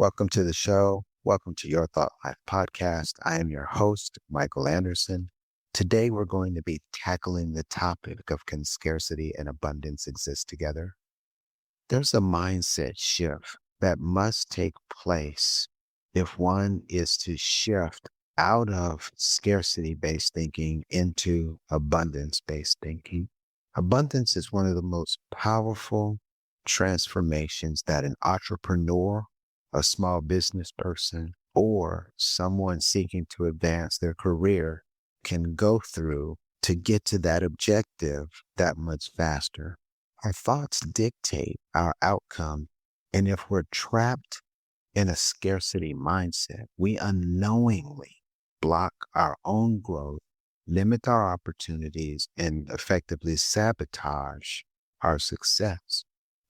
Welcome to the show. Welcome to Your Thought Life podcast. I am your host, Michael Anderson. Today, we're going to be tackling the topic of can scarcity and abundance exist together? There's a mindset shift that must take place if one is to shift out of scarcity-based thinking into abundance-based thinking. Abundance is one of the most powerful transformations that an entrepreneur, a small business person, or someone seeking to advance their career can go through to get to that objective that much faster. Our thoughts dictate our outcome, and if we're trapped in a scarcity mindset, we unknowingly block our own growth, limit our opportunities, and effectively sabotage our success.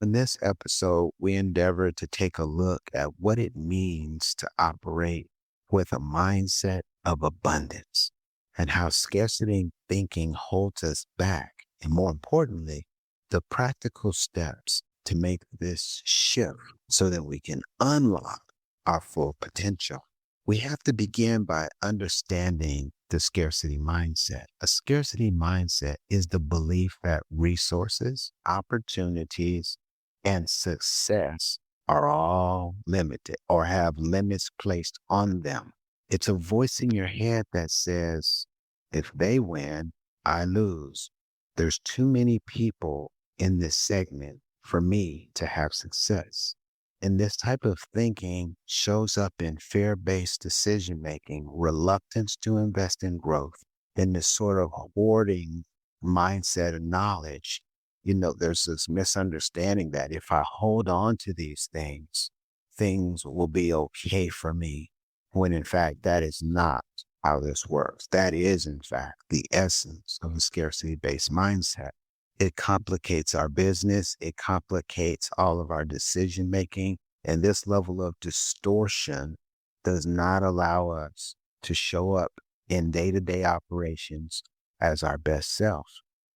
In this episode, we endeavor to take a look at what it means to operate with a mindset of abundance and how scarcity thinking holds us back, and more importantly, the practical steps to make this shift so that we can unlock our full potential. We have to begin by understanding the scarcity mindset. A scarcity mindset is the belief that resources, opportunities, and success are all limited or have limits placed on them. It's a voice in your head that says, if they win, I lose. There's too many people in this segment for me to have success. And this type of thinking shows up in fear-based decision-making, reluctance to invest in growth, and this sort of hoarding mindset of knowledge. There's this misunderstanding that if I hold on to these things, things will be okay for me, when in fact, that is not how this works. That is, in fact, the essence of a scarcity-based mindset. It complicates our business. It complicates all of our decision-making. And this level of distortion does not allow us to show up in day-to-day operations as our best self.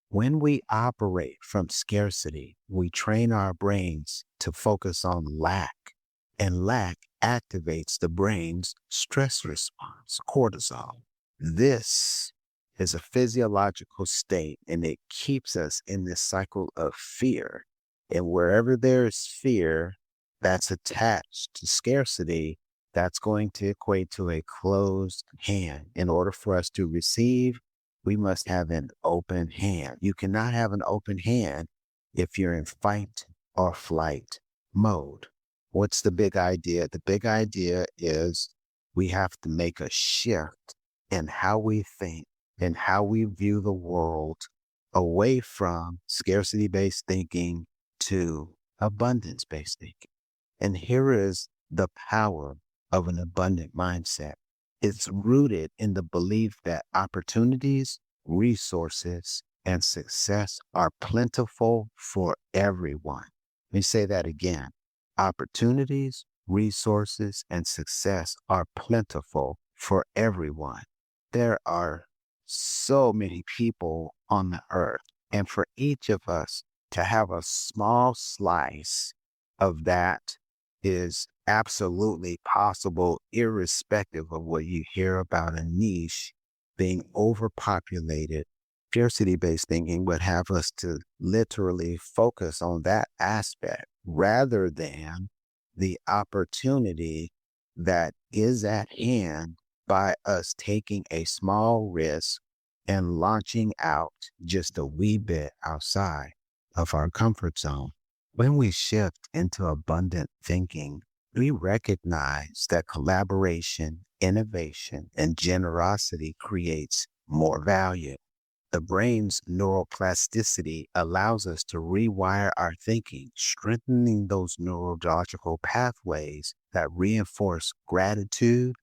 When we operate from scarcity, we train our brains to focus on lack, and lack activates the brain's stress response, cortisol. This is a physiological state, and it keeps us in this cycle of fear. And wherever there is fear that's attached to scarcity, that's going to equate to a closed hand. In order for us to receive, we must have an open hand. You cannot have an open hand if you're in fight or flight mode. What's the big idea? The big idea is we have to make a shift in how we think and how we view the world, away from scarcity-based thinking to abundance-based thinking. And here is the power of an abundant mindset. It's rooted in the belief that opportunities, resources, and success are plentiful for everyone. Let me say that again. Opportunities, resources, and success are plentiful for everyone. There are so many people on the earth, and for each of us to have a small slice of that is absolutely possible, irrespective of what you hear about a niche being overpopulated. Scarcity-based thinking would have us to literally focus on that aspect rather than the opportunity that is at hand by us taking a small risk and launching out just a wee bit outside of our comfort zone. When we shift into abundant thinking, we recognize that collaboration, innovation, and generosity creates more value. The brain's neuroplasticity allows us to rewire our thinking, strengthening those neurological pathways that reinforce gratitude,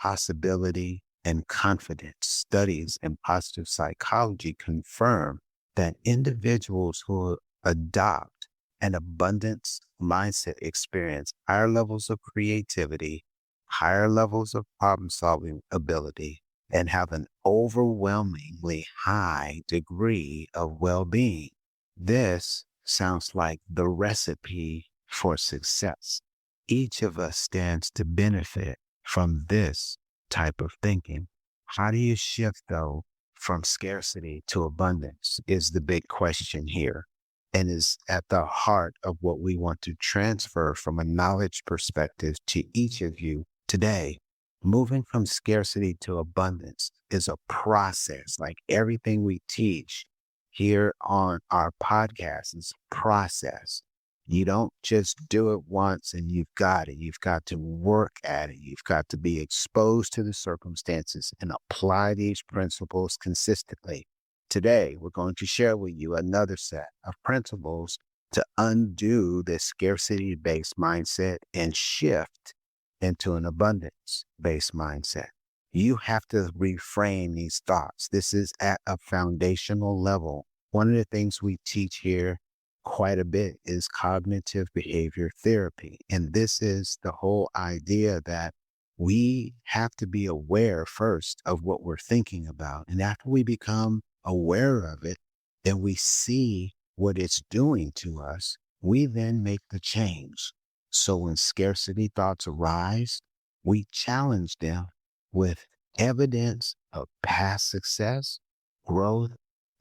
possibility, and confidence. Studies in positive psychology confirm that individuals who adopt an abundance mindset experience higher levels of creativity, higher levels of problem-solving ability, and have an overwhelmingly high degree of well-being. This sounds like the recipe for success. each of us stands to benefit from this type of thinking. How do you shift, though, from scarcity to abundance is the big question here, and is at the heart of what we want to transfer from a knowledge perspective to each of you today. Moving from scarcity to abundance is a process. Like everything we teach here on our podcast is a process. You don't just do it once and you've got it. You've got to work at it. You've got to be exposed to the circumstances and apply these principles consistently. Today, we're going to share with you another set of principles to undo this scarcity-based mindset and shift into an abundance-based mindset. You have to reframe these thoughts. This is at a foundational level. One of the things we teach here quite a bit is cognitive behavior therapy. And this is the whole idea that we have to be aware first of what we're thinking about. And after we become aware of it and we see what it's doing to us, we then make the change. So when scarcity thoughts arise, we challenge them with evidence of past success, growth,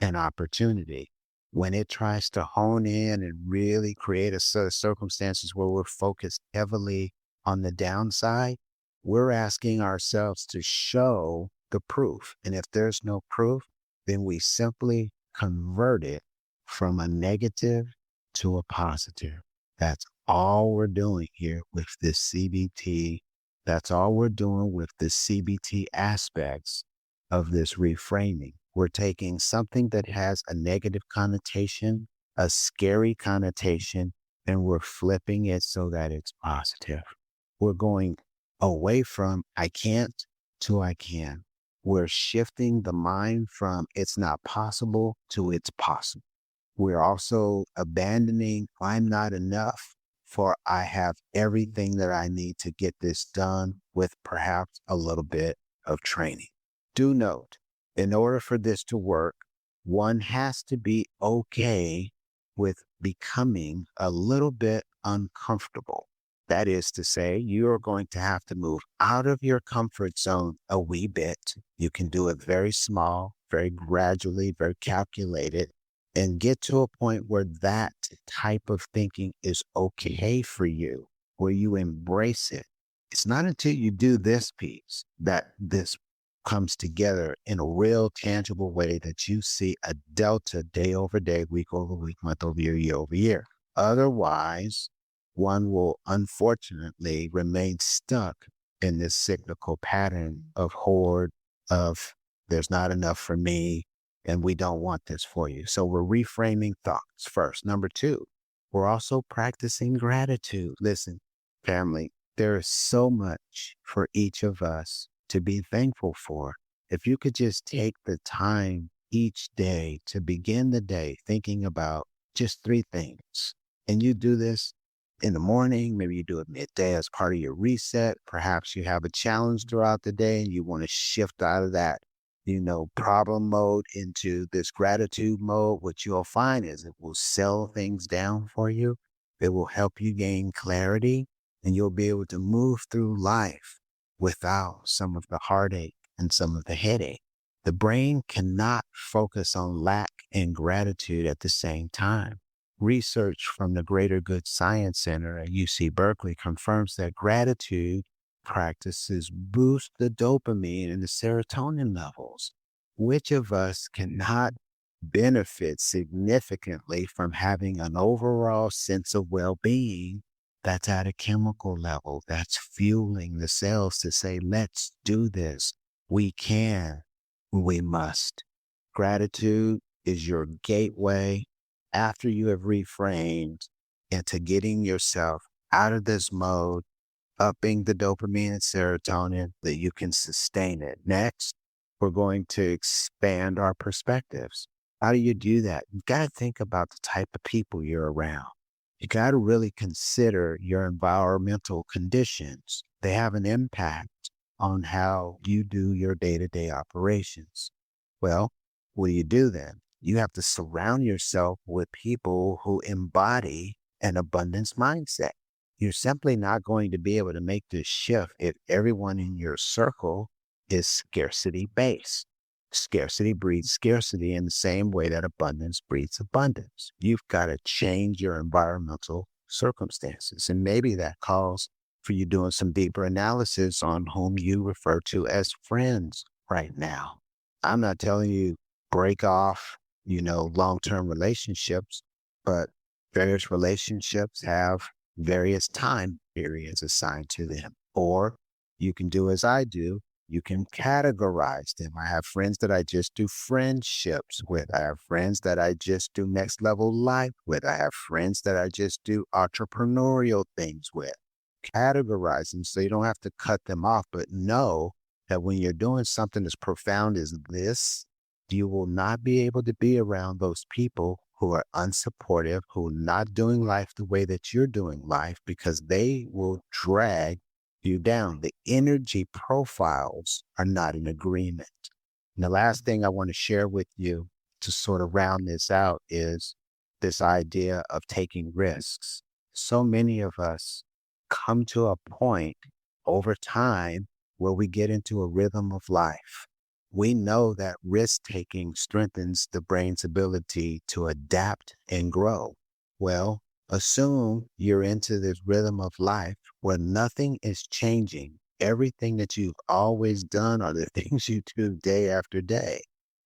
and opportunity. When it tries to hone in and really create a set of circumstances where we're focused heavily on the downside, we're asking ourselves to show the proof. And if there's no proof, then we simply convert it from a negative to a positive. That's all we're doing here with this CBT. That's all we're doing with the CBT aspects of this reframing. We're taking something that has a negative connotation, a scary connotation, and we're flipping it so that it's positive. We're going away from I can't to I can. We're shifting the mind from it's not possible to it's possible. We're also abandoning I'm not enough for I have everything that I need to get this done with perhaps a little bit of training. Do note, in order for this to work, one has to be okay with becoming a little bit uncomfortable. That is to say, you are going to have to move out of your comfort zone a wee bit. You can do it very small, very gradually, very calculated, and get to a point where that type of thinking is okay for you, where you embrace it. It's not until you do this piece that this comes together in a real tangible way that you see a delta day over day, week over week, month over year over year. Otherwise, one will unfortunately remain stuck in this cyclical pattern of hoard, of there's not enough for me, and we don't want this for you. So we're reframing thoughts first. Number two, we're also practicing gratitude. Listen, family, there is so much for each of us to be thankful for. If you could just take the time each day to begin the day thinking about just three things, and you do this in the morning, maybe you do it midday as part of your reset. Perhaps you have a challenge throughout the day and you want to shift out of that, problem mode into this gratitude mode. What you'll find is it will settle things down for you. It will help you gain clarity and you'll be able to move through life without some of the heartache and some of the headache. The brain cannot focus on lack and gratitude at the same time. Research from the Greater Good Science Center at UC Berkeley confirms that gratitude practices boost the dopamine and the serotonin levels. Which of us cannot benefit significantly from having an overall sense of well-being that's at a chemical level that's fueling the cells to say, let's do this. We can, we must. Gratitude is your gateway after you have reframed into getting yourself out of this mode, upping the dopamine and serotonin that you can sustain it. Next, we're going to expand our perspectives. How do you do that? You've got to think about the type of people you're around. You got to really consider your environmental conditions. They have an impact on how you do your day-to-day operations. Well, what do you do then? You have to surround yourself with people who embody an abundance mindset. You're simply not going to be able to make this shift if everyone in your circle is scarcity based. Scarcity breeds scarcity in the same way that abundance breeds abundance. You've got to change your environmental circumstances. And maybe that calls for you doing some deeper analysis on whom you refer to as friends right now. I'm not telling you break off, long-term relationships, but various relationships have various time periods assigned to them. Or you can do as I do, you can categorize them. I have friends that I just do friendships with. I have friends that I just do next level life with. I have friends that I just do entrepreneurial things with. Categorize them so you don't have to cut them off, but know that when you're doing something as profound as this, you will not be able to be around those people who are unsupportive, who are not doing life the way that you're doing life, because they will drag you down. The energy profiles are not in agreement. And the last thing I want to share with you to sort of round this out is this idea of taking risks. So many of us come to a point over time where we get into a rhythm of life. We know that risk taking strengthens the brain's ability to adapt and grow. Well, assume you're into this rhythm of life where nothing is changing. Everything that you've always done are the things you do day after day.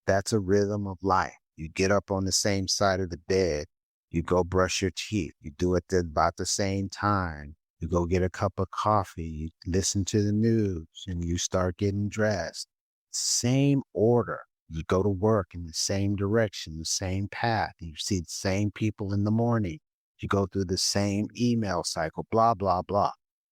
That's a rhythm of life. You get up on the same side of the bed. You go brush your teeth. You do it at about the same time. You go get a cup of coffee. You listen to the news and you start getting dressed. Same order. You go to work in the same direction, the same path. You see the same people in the morning. You go through the same email cycle, blah, blah, blah.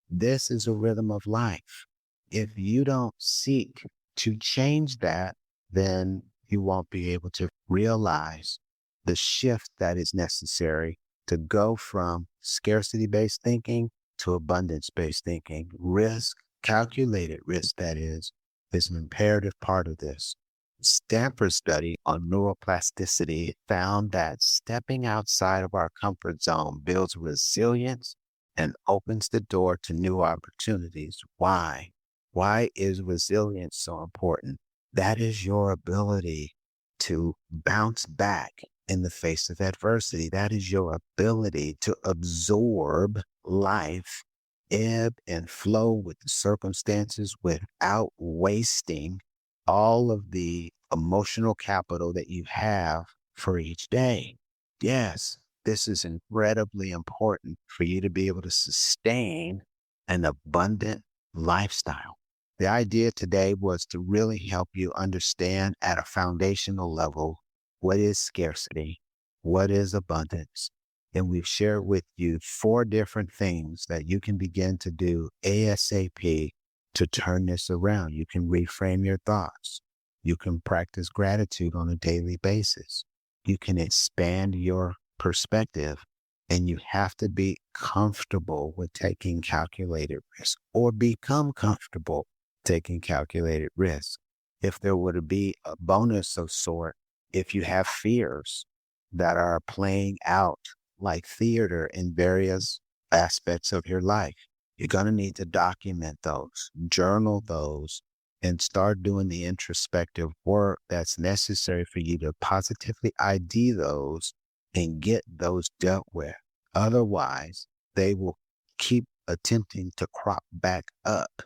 This is a rhythm of life. If you don't seek to change that, then you won't be able to realize the shift that is necessary to go from scarcity-based thinking to abundance-based thinking. Risk, calculated risk, that is an imperative part of this. Stanford study on neuroplasticity found that stepping outside of our comfort zone builds resilience and opens the door to new opportunities. Why? Why is resilience so important? That is your ability to bounce back in the face of adversity. That is your ability to absorb life, ebb and flow with the circumstances without wasting all of the emotional capital that you have for each day. Yes, this is incredibly important for you to be able to sustain an abundant lifestyle. The idea today was to really help you understand at a foundational level what is scarcity, what is abundance. And we've shared with you 4 different things that you can begin to do ASAP to turn this around. You can reframe your thoughts. You can practice gratitude on a daily basis. You can expand your perspective, and you have to be comfortable with taking calculated risk or become comfortable taking calculated risk. If there were to be a bonus of sort, if you have fears that are playing out like theater in various aspects of your life, you're going to need to document those, journal those, and start doing the introspective work that's necessary for you to positively ID those and get those dealt with. Otherwise, they will keep attempting to crop back up,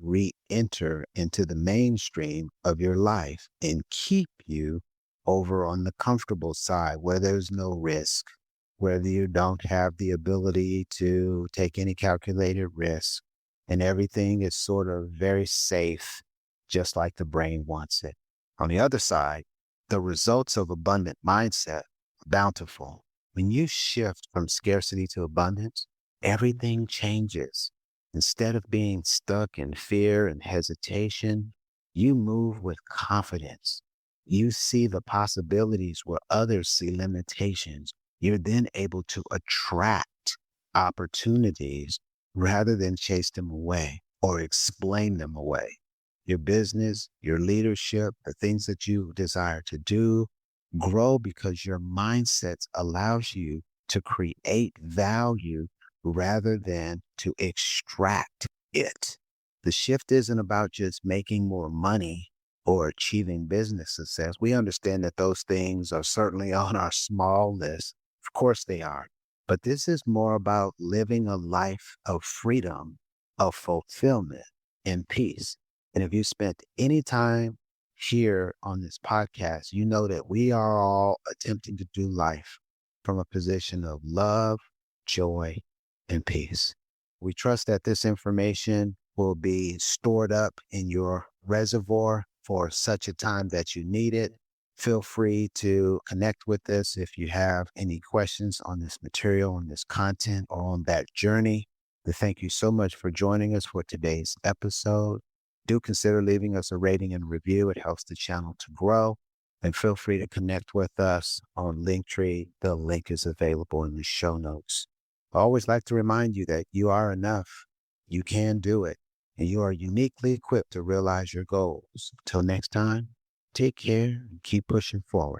re-enter into the mainstream of your life and keep you over on the comfortable side where there's no risk, where you don't have the ability to take any calculated risk, and everything is sort of very safe, just like the brain wants it. On the other side, the results of abundant mindset are bountiful. When you shift from scarcity to abundance, everything changes. Instead of being stuck in fear and hesitation, you move with confidence. You see the possibilities where others see limitations. You're then able to attract opportunities rather than chase them away or explain them away. Your business, your leadership, the things that you desire to do grow because your mindset allows you to create value rather than to extract it. The shift isn't about just making more money or achieving business success. We understand that those things are certainly on our small list. Of course they are. But this is more about living a life of freedom, of fulfillment, and peace. And if you spent any time here on this podcast, you know that we are all attempting to do life from a position of love, joy, and peace. We trust that this information will be stored up in your reservoir for such a time that you need it. Feel free to connect with us if you have any questions on this material, on this content, or on that journey. We thank you so much for joining us for today's episode. Do consider leaving us a rating and review. It helps the channel to grow. And feel free to connect with us on Linktree. The link is available in the show notes. I always like to remind you that you are enough. You can do it, and you are uniquely equipped to realize your goals. Until next time, take care and keep pushing forward.